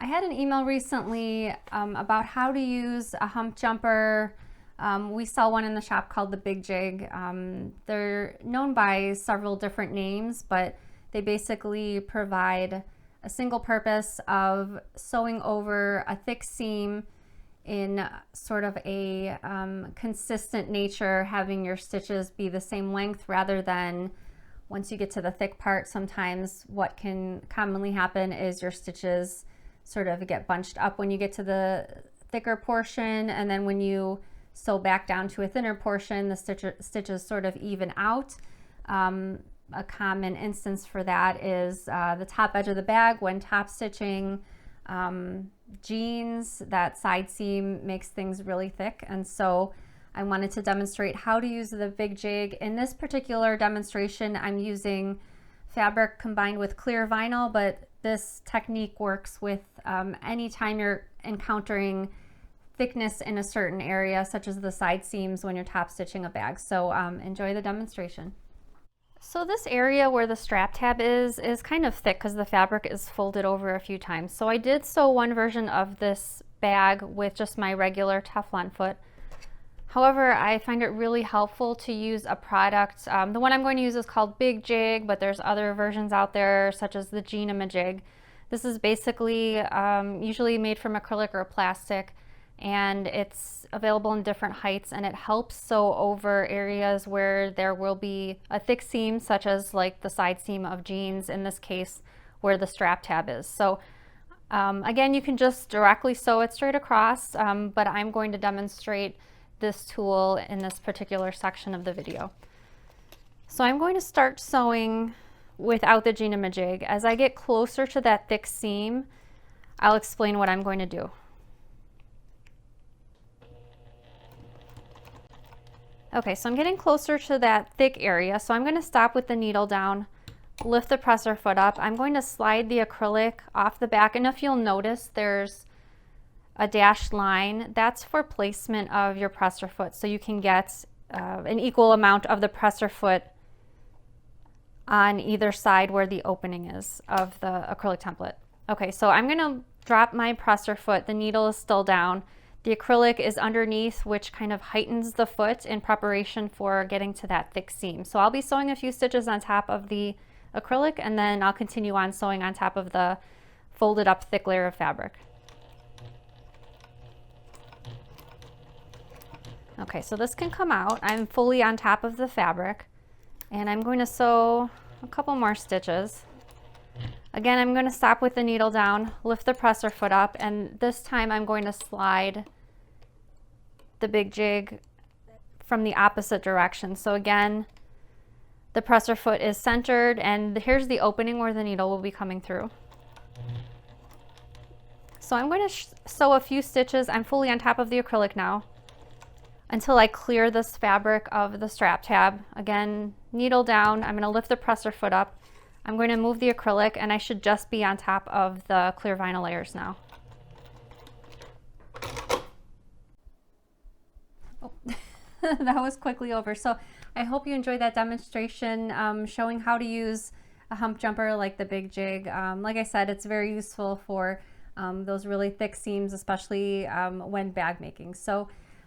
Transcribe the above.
I had an email recently about how to use a hump jumper. We sell one in the shop called the Big Jig. They're known by several different names, but they basically provide a single purpose of sewing over a thick seam in sort of a consistent nature, having your stitches be the same length rather than once you get to the thick part. Sometimes what can commonly happen is your stitches sort of get bunched up when you get to the thicker portion, and then when you sew back down to a thinner portion, the stitches sort of even out. A common instance for that is the top edge of the bag when top stitching jeans. That side seam makes things really thick, and so I wanted to demonstrate how to use the Big Jig. In this particular demonstration, I'm using fabric combined with clear vinyl, but this technique works with anytime you're encountering thickness in a certain area, such as the side seams when you're top stitching a bag. So enjoy the demonstration. So this area where the strap tab is kind of thick because the fabric is folded over a few times. So I did sew one version of this bag with just my regular Teflon foot. However, I find it really helpful to use a product. The one I'm going to use is called Big Jig, but there's other versions out there such as the Jig. This is basically usually made from acrylic or plastic, and it's available in different heights, and it helps sew over areas where there will be a thick seam, such as like the side seam of jeans, in this case where the strap tab is. So again, you can just directly sew it straight across, but I'm going to demonstrate this tool in this particular section of the video. So I'm going to start sewing without the Jig. As I get closer to that thick seam, I'll explain what I'm going to do. Okay, so I'm getting closer to that thick area, so I'm going to stop with the needle down, lift the presser foot up. I'm going to slide the acrylic off the back, and if you'll notice, there's a dashed line. That's for placement of your presser foot, so you can get an equal amount of the presser foot on either side where the opening is of the acrylic template. Okay, so I'm going to drop my presser foot. The needle is still down. The acrylic is underneath, which kind of heightens the foot in preparation for getting to that thick seam. So I'll be sewing a few stitches on top of the acrylic, and then I'll continue on sewing on top of the folded up thick layer of fabric. Okay, so this can come out. I'm fully on top of the fabric, and I'm going to sew a couple more stitches. Again, I'm going to stop with the needle down, lift the presser foot up, and this time I'm going to slide the Big Jig from the opposite direction. So again, the presser foot is centered, and here's the opening where the needle will be coming through. So I'm going to sew a few stitches. I'm fully on top of the acrylic now, until I clear this fabric of the strap tab. Again, needle down, I'm going to lift the presser foot up. I'm going to move the acrylic, and I should just be on top of the clear vinyl layers now. Oh, that was quickly over. So I hope you enjoyed that demonstration showing how to use a hump jumper like the Big Jig. Like I said, it's very useful for those really thick seams, especially when bag making. So